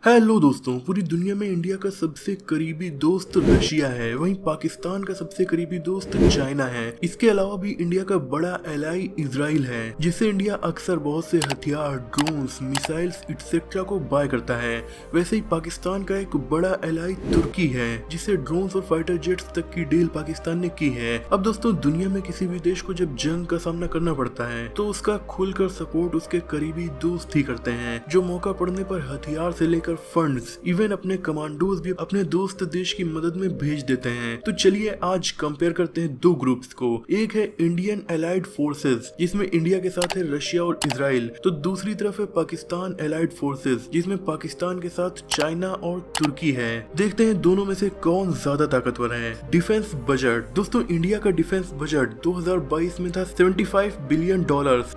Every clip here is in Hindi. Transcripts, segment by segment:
हेलो दोस्तों, पूरी दुनिया में इंडिया का सबसे करीबी दोस्त रशिया है। वहीं पाकिस्तान का सबसे करीबी दोस्त चाइना है। इसके अलावा भी इंडिया का बड़ा एलाई इजराइल है, जिससे इंडिया अक्सर बहुत से हथियार, ड्रोन्स, मिसाइल्स एक्सेट्रा को बाय करता है। वैसे ही पाकिस्तान का एक बड़ा एलाई तुर्की है, जिससे ड्रोन्स और फाइटर जेट्स तक की डील पाकिस्तान ने की है। अब दोस्तों, दुनिया में किसी भी देश को जब जंग का सामना करना पड़ता है तो उसका खुलकर सपोर्ट उसके करीबी दोस्त ही करते हैं, जो मौका पड़ने पर हथियार से लेकर फंड्स, इवन अपने कमांडोज भी अपने दोस्त देश की मदद में भेज देते हैं। तो चलिए आज कंपेयर करते हैं दो ग्रुप्स को। एक है इंडियन एलाइड फोर्सेस, जिसमें इंडिया के साथ है रशिया और इजराइल, तो दूसरी तरफ है पाकिस्तान एलाइड फोर्सेस, जिसमें पाकिस्तान के साथ चाइना और तुर्की है। देखते हैं दोनों में से कौन ज्यादा ताकतवर है। Defence budget. दोस्तों, इंडिया का डिफेंस बजट 2022 में था $75 बिलियन।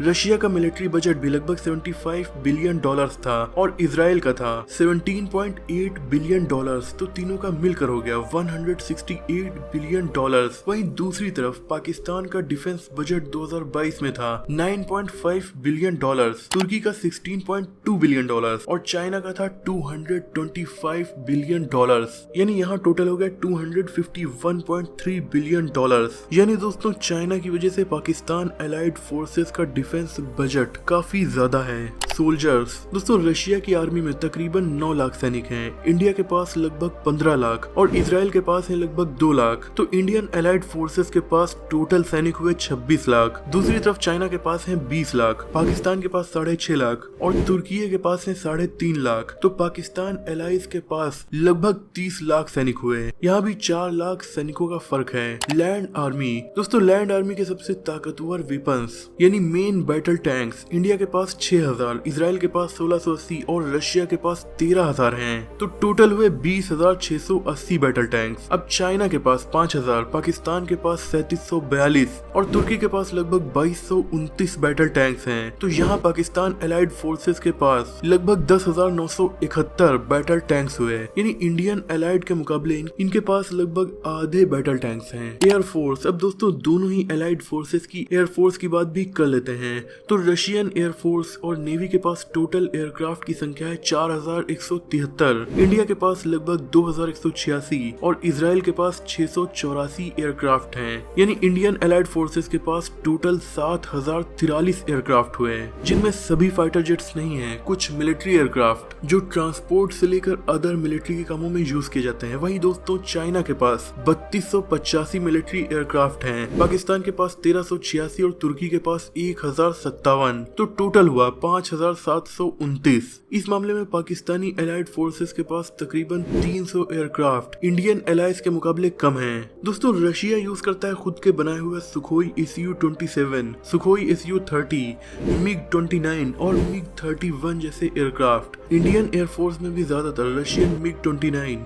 रशिया का मिलिट्री बजट भी लगभग $75 बिलियन था और इजराइल का था $17.8 बिलियन। तो तीनों का मिलकर हो गया $168 बिलियन। वहीं दूसरी तरफ पाकिस्तान का डिफेंस बजट 2022 में था $9.5 बिलियन, तुर्की का $16.2 बिलियन और चाइना का था $225 बिलियन। यानी यहाँ टोटल हो गया $251.3 बिलियन। यानी दोस्तों, चाइना की वजह से पाकिस्तान एलाइड फोर्सेस का डिफेंस बजट काफी ज्यादा है। सोल्जर्स। दोस्तों, रशिया की आर्मी में तकरीबन 9 लाख सैनिक हैं, इंडिया के पास लगभग 15 लाख और इजराइल के पास है लगभग 2 लाख। तो इंडियन एलाइड फोर्सेस के पास टोटल सैनिक हुए 26 लाख। दूसरी तरफ चाइना के पास है 20 लाख, पाकिस्तान के पास 6.5 लाख और तुर्की के पास है 3.5 लाख। तो पाकिस्तान एलाइज के पास लगभग 30 लाख सैनिक हुए। यहाँ भी 4 लाख सैनिकों का फर्क है। Land army. दोस्तों, लैंड आर्मी के सबसे ताकतवर वेपन्स यानी मेन बैटल टैंक्स, इंडिया के पास 6000, इजराइल के पास 1680 और रशिया के पास 13,000 हैं। तो टोटल हुए 20,680 बैटल टैंक्स। अब चाइना के पास 5,000, पाकिस्तान के पास 3742 और तुर्की के पास लगभग 2229 बैटल टैंक्स हैं। तो यहाँ पाकिस्तान एलाइड फोर्सेस के पास लगभग 10,971 बैटल टैंक्स हुए। यानी इंडियन एलाइड के मुकाबले इनके पास लगभग आधे बैटल टैंक्स हैं। एयरफोर्स। अब दोस्तों, दोनों ही एलाइड फोर्सेस की एयरफोर्स की बात भी कर लेते हैं। तो रशियन एयरफोर्स और नेवी के पास टोटल एयरक्राफ्ट की संख्या है 4173, इंडिया के पास लगभग 2186 और इजराइल के पास 684 एयरक्राफ्ट हैं। यानी इंडियन एलाइड फोर्सेस के पास टोटल 7043 एयरक्राफ्ट हुए, जिनमें सभी फाइटर जेट्स नहीं हैं, कुछ मिलिट्री एयरक्राफ्ट जो ट्रांसपोर्ट से लेकर अदर मिलिट्री के कामों में यूज किए जाते हैं। वहीं दोस्तों, चाइना के पास 3285 मिलिट्री एयरक्राफ्ट हैं, पाकिस्तान के पास 1386 और तुर्की के पास 1057। तो टोटल हुआ 5729। इस मामले में पाकिस्तानी एलाइड फोर्सेस के पास तकरीबन 300 एयरक्राफ्ट इंडियन एलाइज के मुकाबले कम हैं। दोस्तों, रशिया यूज करता है खुद के बनाए हुए Sukhoi Su-27, Sukhoi Su-30, MiG-29 और MiG-31 जैसे एयरक्राफ्ट। इंडियन एयरफोर्स में भी ज्यादातर Russian MiG-29,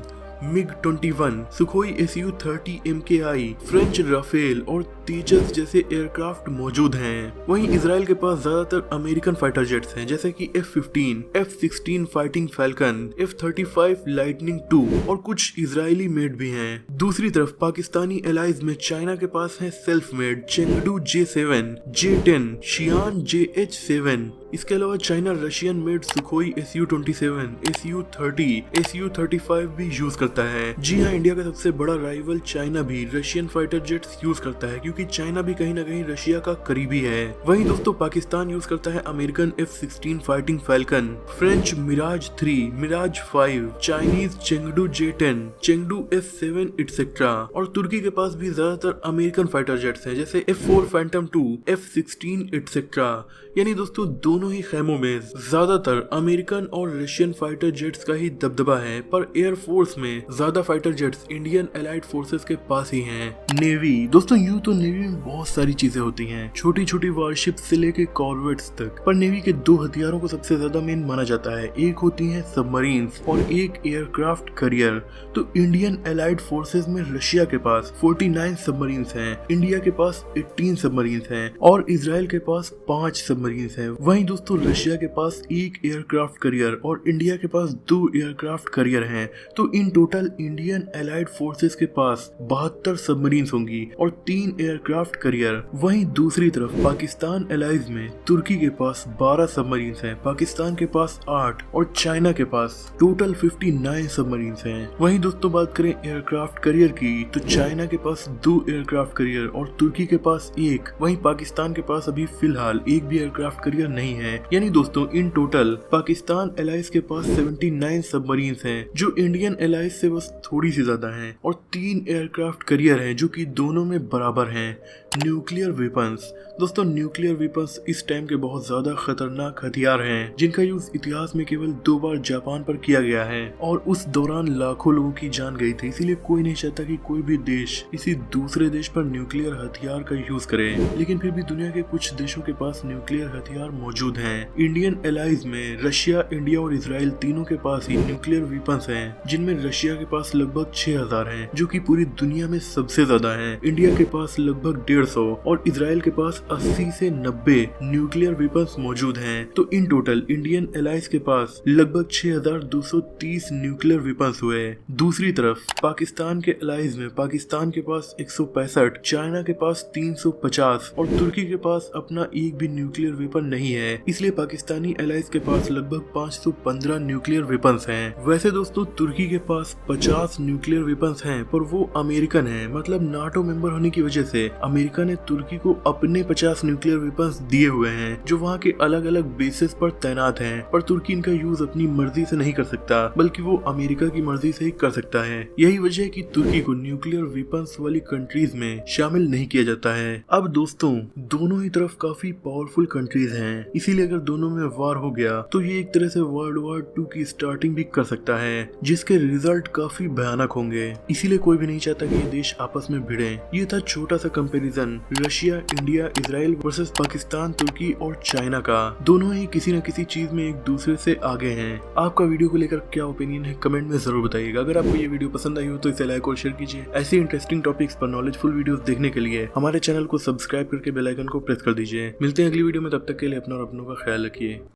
MiG-21, Sukhoi Su-30 MKI, French Rafale और तेजस जैसे एयरक्राफ्ट मौजूद हैं। वहीं इजराइल के पास ज्यादातर अमेरिकन फाइटर जेट्स हैं, जैसे कि F-15, F-16 fighting falcon, F-35 lightning II और कुछ इजरायली मेड भी हैं। दूसरी तरफ पाकिस्तानी एलाइज में चाइना के पास है self made Chengdu J7, J10, शियान JH7। इसके अलावा China Russian made Sukhoi Su-27, Su-30, Su-35 भी यूज करता है। जी हाँ, इंडिया का सबसे बड़ा राइवल चाइना भी रशियन फाइटर जेट्स यूज करता है, क्योंकि चाइना भी कहीं ना कहीं रशिया का करीबी है। वहीं दोस्तों, पाकिस्तान यूज करता है American F-16 fighting falcon, French Mirage 3, Mirage 5, Chinese Chengdu J10, Chengdu F-7 etcetera और तुर्की के पास भी ज्यादातर अमेरिकन फाइटर जेट्स हैं, जैसे F-4 फैंटम 2, F-16 एक्सेट्रा। यानी दोस्तों, दोनों ही खैमों में ज्यादातर अमेरिकन और रशियन फाइटर जेट्स का ही दबदबा है, पर एयरफोर्स में ज्यादा fighter jets Indian allied forces के पास ही हैं। नेवी। दोस्तों, यूं तो नेवी में बहुत सारी चीजें होती हैं, छोटी छोटी वारशिप से लेके कॉर्वेट्स तक, पर नेवी के 2 हथियारों को सबसे ज्यादा मेन माना जाता है। एक होती है सबमरीन्स और एक एयरक्राफ्ट कैरियर। तो इंडियन एलाइड फोर्सेस में रशिया के पास 49 सबमरीन्स हैं, इंडिया के पास 18 सबमरीन्स हैं और इजराइल के पास 5 सबमरीन्स हैं। वहीं दोस्तों, रशिया के पास 1 एयरक्राफ्ट कैरियर और इंडिया के पास 2 एयरक्राफ्ट कैरियर हैं। तो in total Indian allied forces के पास 72 सबमरीन्स होंगी और 3 एयरक्राफ्ट कैरियर। वहीं दूसरी तरफ पाकिस्तान एलाइज में तुर्की के पास 12 सबमरीन हैं, पाकिस्तान के पास 8 और चाइना के पास टोटल 59 सबमरीन हैं। वहीं दोस्तों बात करें एयरक्राफ्ट कैरियर की तो चाइना के पास 2 एयरक्राफ्ट कैरियर और तुर्की के पास 1। वहीं पाकिस्तान के पास अभी फिलहाल एक भी एयरक्राफ्ट कैरियर नहीं है। यानी दोस्तों इन टोटल पाकिस्तान एलाइज के पास 79 सबमरीन हैं, जो इंडियन एलाइज से बस थोड़ी सी ज्यादा हैं, और 3 एयरक्राफ्ट कैरियर हैं जो कि दोनों में बराबर हैं। न्यूक्लियर वेपन्स दोस्तों, न्यूक्लियर वेपन्स इस टाइम के बहुत ज्यादा खतरनाक हथियार हैं, जिनका यूज इतिहास में केवल 2 बार जापान पर किया गया है और उस दौरान लाखों लोगों की जान गई थी। इसीलिए कोई नहीं चाहता कि कोई भी देश किसी दूसरे देश पर न्यूक्लियर हथियार का यूज करे, लेकिन फिर भी दुनिया के कुछ देशों के पास न्यूक्लियर हथियार मौजूद हैं। इंडियन एलाइज में रशिया, इंडिया और इसराइल तीनों के पास ही न्यूक्लियर वेपन्स हैं, जिनमें रशिया के पास लगभग 6000 हैं, जो कि पूरी दुनिया में सबसे ज्यादा हैं। इंडिया के पास लगभग 150 और इसराइल के पास 80 से 90 न्यूक्लियर वेपन्स मौजूद हैं। तो इन टोटल इंडियन एलाइज के पास लगभग 6230 न्यूक्लियर वेपन्स हुए। दूसरी तरफ पाकिस्तान के एलाइज में पाकिस्तान के पास 165, चाइना के पास 350 और तुर्की के पास अपना एक भी न्यूक्लियर वेपन नहीं है। इसलिए पाकिस्तानी एलाइज के पास लगभग 515 न्यूक्लियर वेपन्स हैं। वैसे दोस्तों तुर्की के पास 50 न्यूक्लियर वेपन्स हैं, पर वो अमेरिकन है, मतलब नाटो मेंबर होने की वजह से अमेरिका ने तुर्की को अपने 50 न्यूक्लियर वेपन्स दिए हुए हैं, जो वहाँ के अलग अलग बेसिस पर तैनात हैं। पर तुर्की इनका यूज अपनी मर्जी से नहीं कर सकता, बल्कि वो अमेरिका की मर्जी से ही कर सकता है। यही वजह है कि तुर्की को न्यूक्लियर वेपन्स वाली कंट्रीज में शामिल नहीं किया जाता है। अब दोस्तों दोनों ही तरफ काफी पावरफुल कंट्रीज हैं, इसीलिए अगर दोनों में वार हो गया तो ये एक तरह से वर्ल्ड वॉर 2 की स्टार्टिंग भी कर सकता है, जिसके रिजल्ट काफी भयानक होंगे। इसीलिए कोई भी नहीं चाहता कि ये देश आपस में भिड़े। ये था छोटा सा comparison Russia, India, Israel versus Pakistan, Turkey और चाइना का। दोनों ही किसी न किसी चीज में एक दूसरे से आगे हैं। आपका वीडियो को लेकर क्या ओपिनियन है कमेंट में जरूर बताइएगा। अगर आपको ये वीडियो पसंद आई हो तो इसे लाइक और शेयर कीजिए। ऐसे इंटरेस्टिंग टॉपिक्स पर नॉलेजफुल वीडियोस देखने के लिए हमारे चैनल को सब्सक्राइब करके बेल आइकन को प्रेस कर दीजिए। मिलते हैं अगली वीडियो में, तब तक के लिए अपना और अपनों का ख्याल रखिए।